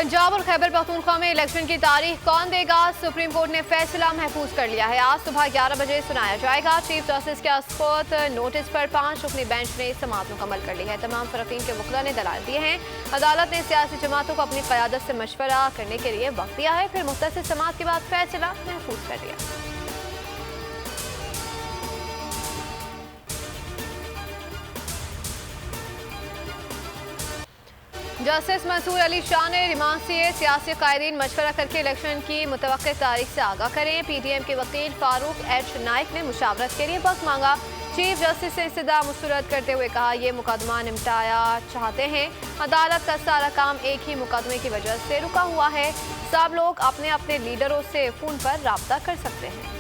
पंजाब और खैबर पख्तूनख्वा में इलेक्शन की तारीख कौन देगा? सुप्रीम कोर्ट ने फैसला महफूज कर लिया है। आज सुबह 11 बजे सुनाया जाएगा। चीफ जस्टिस के अस्फोत नोटिस पर 5 रुकनी बेंच ने समाअत मुकम्मल कर ली है। तमाम फरकीन के वकला ने दलाल दिए हैं। अदालत ने सियासी जमातों को अपनी क़यादत से मशवरा करने के लिए वक्त दिया है। फिर मुख्तसर समाअत के बाद फैसला महफूज कर दिया। जस्टिस मंसूर अली शाह ने रिमांड से सियासी कायदीन मशवरा करके इलेक्शन की मुतवक्किर तारीख से आगाह करें। पीटीएम के वकील फारूक एच नाइक ने मुशावरत के लिए वक्त मांगा। चीफ जस्टिस से इस्तदा मुस्तरद करते हुए कहा, ये मुकदमा निपटाया चाहते हैं। अदालत का सारा काम एक ही मुकदमे की वजह से रुका हुआ है। सब लोग अपने अपने लीडरों से फोन पर राब्ता कर सकते हैं।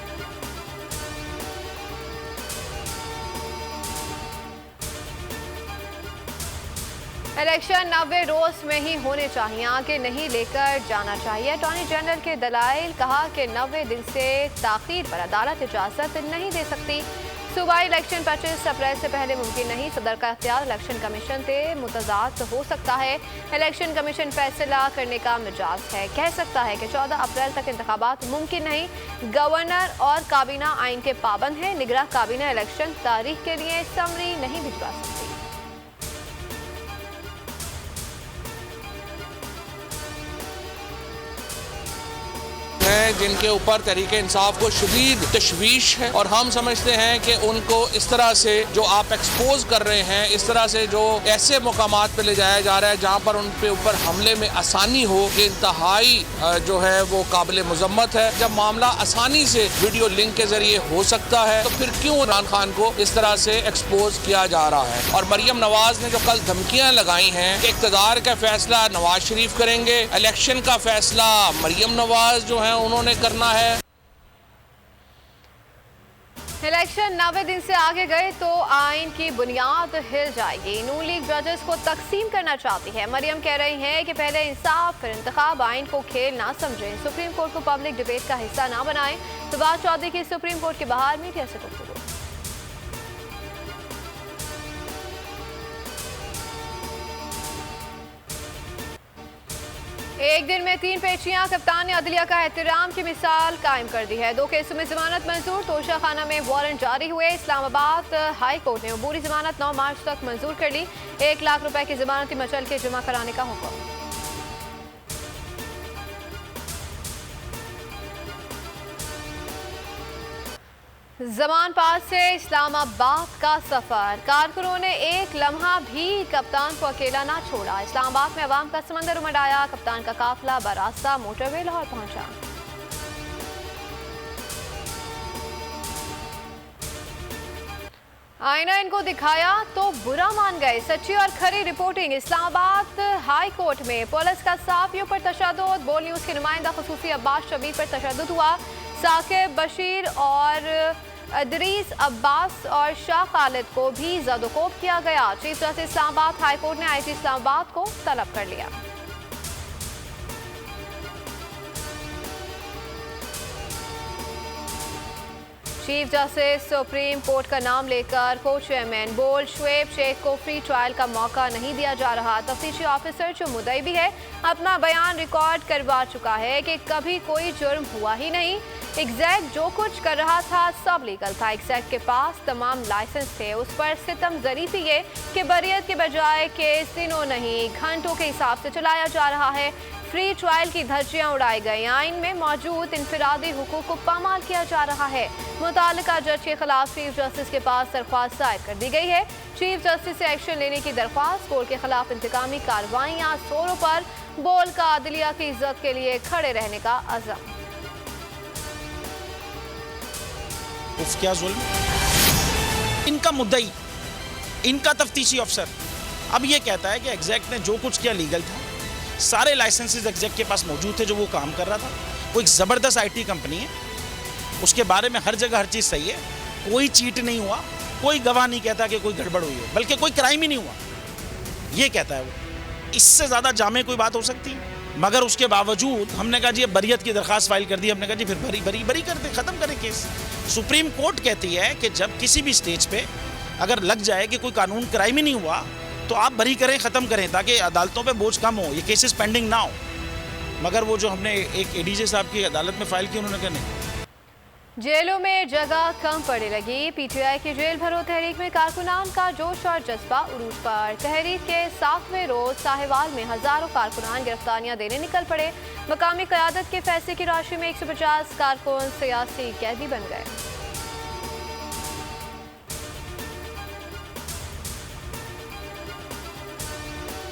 इलेक्शन 90 रोज में ही होने चाहिए, आगे नहीं लेकर जाना चाहिए। अटॉर्नी जनरल के दलाइल, कहा कि 90 दिन से ताखीर पर अदालत इजाजत नहीं दे सकती। सूबाई इलेक्शन 25 अप्रैल से पहले मुमकिन नहीं। सदर का इख्तियार इलेक्शन कमीशन से मुतजाद हो सकता है। इलेक्शन कमीशन फैसला करने का मिजाज है, कह सकता है कि 14 अप्रैल तक इंतखाबात मुमकिन नहीं। गवर्नर और काबीना आइन के पाबंद है। निगरां काबीना इलेक्शन तारीख के लिए समरी नहीं भिजवा सकती। जिनके ऊपर तहरीक इंसाफ को शदीद तशवीश है और हम समझते हैं कि उनको इस तरह से जो आप एक्सपोज कर रहे हैं, इस तरह से जो ऐसे मुकामात पे ले जाया जा रहा है जहाँ पर उन पे ऊपर हमले में आसानी हो, कि इंतहाई जो है वो काबिल मजम्मत है। जब मामला आसानी से वीडियो लिंक के जरिए हो सकता है तो फिर क्यों इमरान खान को इस तरह से एक्सपोज किया जा रहा है? और मरियम नवाज ने जो कल धमकियां लगाई हैं कि इक़्तिदार का फैसला नवाज शरीफ करेंगे, इलेक्शन का फैसला मरियम नवाज जो है उन्होंने करना है। इलेक्शन 90 दिन से आगे गए तो आइन की बुनियाद हिल जाएगी। नून लीग जजेस को तकसीम करना चाहती है। मरियम कह रही हैं कि पहले इंसाफ फिर इंतखाब, आइन को खेल ना समझें। सुप्रीम कोर्ट को पब्लिक डिबेट का हिस्सा ना बनाएं। फवाद चौधरी की सुप्रीम कोर्ट के बाहर मीडिया से गुफ्तगू। एक दिन में 3 पेशियां, कप्तान ने अदलिया का एहतराम की मिसाल कायम कर दी है। 2 केसों में जमानत मंजूर, तोशा खाना में वारंट जारी हुए। इस्लामाबाद हाई कोर्ट ने अबूरी जमानत 9 मार्च तक मंजूर कर ली। 1 लाख रुपए की जमानती मचल के जमा कराने का हुक्म। जमान पास से इस्लामाबाद का सफर, कारकुनों ने एक लम्हा भी कप्तान को अकेला ना छोड़ा। इस्लामाबाद में अवाम का समंदर उमड़ आया। कप्तान का काफिला बरास्ता मोटरवे लाहौर पहुंचा। आईना इनको दिखाया तो बुरा मान गए। सच्ची और खरी रिपोर्टिंग। इस्लामाबाद हाई कोर्ट में पुलिस का सहाफियों पर तशद्दुद। बोल न्यूज के नुमाइंदा खुसूसी अब्बास शबीर पर तशद्दुद हुआ। साकिब बशीर और अदरीस अब्बास और शाह खालिद को भी ज़दोकोब किया गया। Chief justice Islamabad high court ने आईजी इस्लामाबाद को तलब कर लिया। चीफ जस्टिस सुप्रीम कोर्ट का नाम लेकर को चेयरमैन बोल शुएब शेख को फ्री ट्रायल का मौका नहीं दिया जा रहा। तफ्तीशी ऑफिसर जो मुद्दई भी है अपना बयान रिकॉर्ड करवा चुका है कि कभी कोई जुर्म हुआ ही नहीं। एग्जैक्ट जो कुछ कर रहा था सब लीगल था। एग्जैक्ट के पास तमाम लाइसेंस थे। उस पर सितम ज़रीफ़ी ये कि बरियत के बजाय केस दिनों नहीं घंटों के हिसाब से चलाया जा रहा है। फ्री ट्रायल की धज्जियां उड़ाई गई। आइन में मौजूद इनफरादी हुकूक को पामाल किया जा रहा है। मुतालिका जज के खिलाफ चीफ जस्टिस के पास दरख्वास्त दायर कर दी गई है। चीफ जस्टिस से एक्शन लेने की दरख्वास्त। बोल के खिलाफ इंतकामी कार्रवाइयां जोरों पर। बोल का अदलिया की इज्जत के लिए खड़े रहने का अज़म। क्या जुल्म, इनका मुद्दई, इनका तफ्तीशी अफसर अब ये कहता है कि एग्जैक्ट ने जो कुछ किया लीगल था। सारे लाइसेंसेस एग्जैक्ट के पास मौजूद थे जो वो काम कर रहा था। वो एक ज़बरदस्त आईटी कंपनी है, उसके बारे में हर जगह हर चीज़ सही है। कोई चीट नहीं हुआ, कोई गवाह नहीं कहता कि कोई गड़बड़ हुई हो, बल्कि कोई क्राइम ही नहीं हुआ, ये कहता है वो। इससे ज़्यादा जामे कोई बात हो सकती है? मगर उसके बावजूद हमने कहा जी बरियत की दरख्वास्त फाइल कर दी। हमने कहा जी फिर बरी कर दे, ख़त्म करें केस। सुप्रीम कोर्ट कहती है कि जब किसी भी स्टेज पे अगर लग जाए कि कोई कानून क्राइम ही नहीं हुआ तो आप बरी करें, ख़त्म करें, ताकि अदालतों पे बोझ कम हो, ये केसेस पेंडिंग ना हो। मगर वो जो हमने एक एडीजे साहब की अदालत में फाइल की, उन्होंने कहा नहीं। जेलों में जगह कम पड़ने लगी। पीटीआई की जेल भरो तहरीक में कारकुनान का जोश और जज्बा उरूज पर। तहरीक के 7वें रोज साहिवाल में हजारों कारकुनान गिरफ्तारियां देने निकल पड़े। मकामी क़यादत के फैसले की राशि में 150 कारकुन सियासी कैदी बन गए।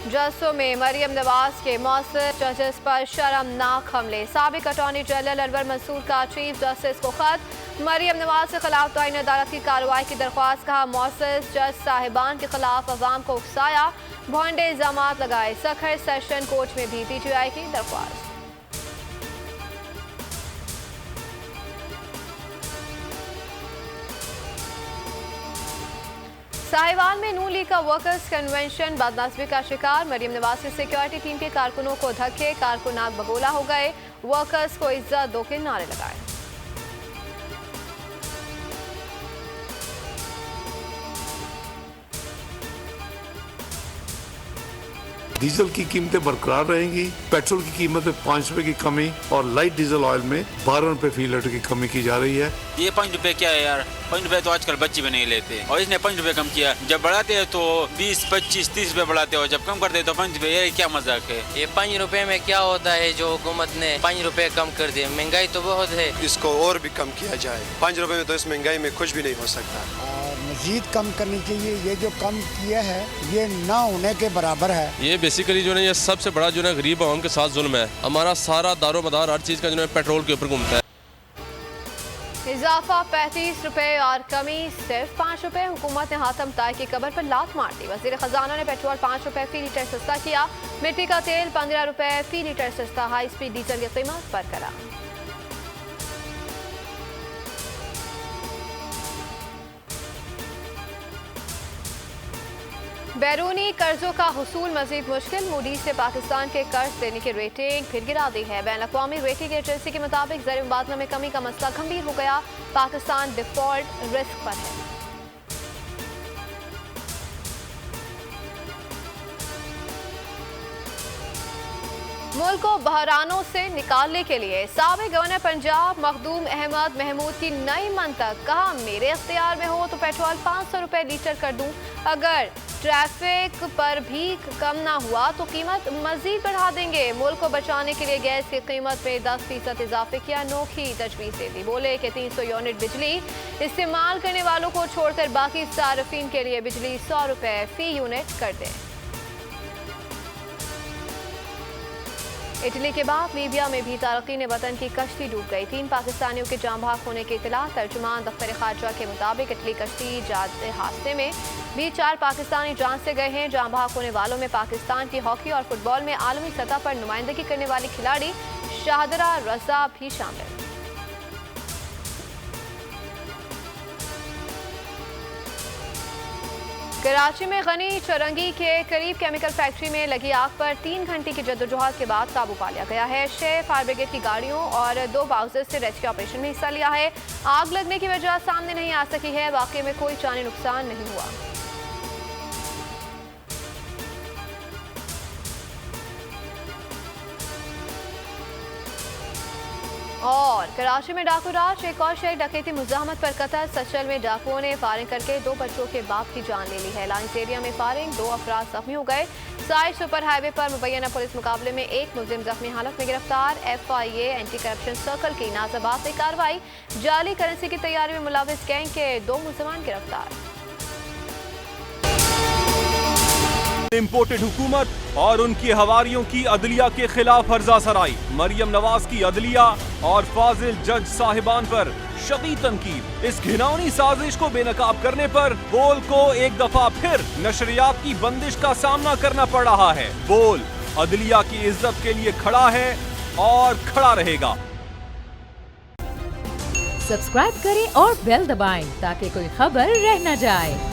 जस्सों में मरियम नवाज के मौसर जजेस पर शर्मनाक हमले। साबिक अटॉर्नी जनरल अनवर मंसूर का चीफ जस्टिस को खत। मरियम नवाज के खिलाफ आईन अदालत की कार्रवाई की दरख्वास्त। कहा मौसर जज साहिबान के खिलाफ अवाम को उकसाया, भोंडे इल्जामात लगाए। सखर सेशन कोर्ट में भी पीटीआई की दरख्वास्त। साहिवाल में नून लीग का वर्कर्स कन्वेंशन बदनज़मी का शिकार। मरियम नवाज की सिक्योरिटी टीम के कारकुनों को धक्के, कारकुन आग बगोला हो गए। वर्कर्स को इज्जत दो के नारे लगाए। डीजल की कीमतें बरकरार रहेंगी। पेट्रोल की कीमत में 5 रुपए की कमी और लाइट डीजल ऑयल में 12 रुपए फी लीटर की कमी की जा रही है। ये 5 रुपए क्या है यार, 5 रुपए तो आजकल बच्चे भी नहीं लेते, और इसने 5 रुपए कम किया। जब बढ़ाते हैं तो 20, 25, 30 रुपए बढ़ाते हो, जब कम करते हैं तो 5 रुपए। ये क्या मजाक है? ये 5 रुपए में क्या होता है जो हुकूमत ने 5 रुपए कम कर दिए? महंगाई तो बहुत है। इसको और भी कम किया जाए। 5 रुपए में तो इस महंगाई में कुछ भी नहीं हो सकता। मजीद कम करनी चाहिए। ये जो कम किया है ये ना होने के बराबर है। ये बेसिकली जो है ये सबसे बड़ा जो है गरीब आवाम के साथ जुल्म है। हमारा सारा दारो मदार हर चीज़ का जो है पेट्रोल के ऊपर घूमता है। इजाफा 35 रुपए और कमी सिर्फ 5 रुपए। हुकूमत ने हातम ताई की कब्र पर लात मार दी। वजीर खजाना ने पेट्रोल 5 रुपए फी लीटर सस्ता किया। मिट्टी का तेल 15 रुपए फी लीटर सस्ता। हाई स्पीड डीजल की कीमत बरकरार। बैरूनी कर्जों का हुसूल मजीद मुश्किल। मूडी से पाकिस्तान के कर्ज देने की रेटिंग फिर गिरा दी है। बैन अवी रेटिंग एजेंसी के मुताबिक ज़र मुबादला में कमी का मसला गंभीर हो गया। पाकिस्तान डिफॉल्ट रिस्क पर है। मुल्क को बहरानों से निकालने के लिए साबिक गवर्नर पंजाब मखदूम अहमद महमूद की नई मंतक। कहा मेरे इख्तियार में हो तो पेट्रोल 500 रुपए लीटर कर दूं। अगर ट्रैफिक पर भी कम ना हुआ तो कीमत मजीद बढ़ा देंगे। मुल्क को बचाने के लिए गैस की कीमत में 10% इजाफे की अनोखी तजवीज़ दे दी। बोले कि 300 यूनिट बिजली इस्तेमाल करने वालों को छोड़कर बाकी सार्फिन के लिए बिजली 100 रुपए फी यूनिट कर दें। इटली के बाद लीबिया में भी तारकीन वतन की कश्ती डूब गई। 3 पाकिस्तानियों के जाम भाग होने की इतला। तर्जुमान दफ्तर खारजा के मुताबिक इटली कश्ती जाते हादसे में भी 4 पाकिस्तानी जान से गए हैं। जाम भाग होने वालों में पाकिस्तान की हॉकी और फुटबॉल में आलमी सतह पर नुमाइंदगी करने वाली खिलाड़ी शाहदरा रजा भी शामिल। कराची में गनी चौरंगी के करीब केमिकल फैक्ट्री में लगी आग पर 3 घंटे की जद्दोजहद के बाद काबू पा लिया गया है। 6 फायर ब्रिगेड की गाड़ियों और 2 बाउजर से रेस्क्यू ऑपरेशन में हिस्सा लिया है। आग लगने की वजह सामने नहीं आ सकी है। वाकई में कोई जानी नुकसान नहीं हुआ। और कराची में डाकू राज, एक और शहर डकैती मुज़ाहमत पर कतल। सचल में डाकुओं ने फायरिंग करके 2 बच्चों के बाप की जान ले ली है। लाइंस एरिया में फायरिंग, 2 अफराद जख्मी हो गए। साइड सुपर हाईवे पर मुबैना पुलिस मुकाबले में 1 मुलजिम जख्मी हालत में गिरफ्तार। FIA एंटी करप्शन सर्कल की नाज़ाबाद से कार्रवाई। जाली करेंसी की तैयारी में मुलविस गैंग के 2 मुलजमान गिरफ्तार। इम्पोर्टेड हुकूमत और उनकी हवारियों की अदलिया के खिलाफ हर्जा सराई। मरियम नवाज की अदलिया और फाजिल जज साहिबान पर शदीद तनकीद। इस घिनौनी साजिश को बेनकाब करने पर बोल को एक दफा फिर नशरियात की बंदिश का सामना करना पड़ रहा है। बोल अदलिया की इज्जत के लिए खड़ा है और खड़ा रहेगा। सब्सक्राइब करें और बेल दबाएं ताकि कोई खबर रह न जाए।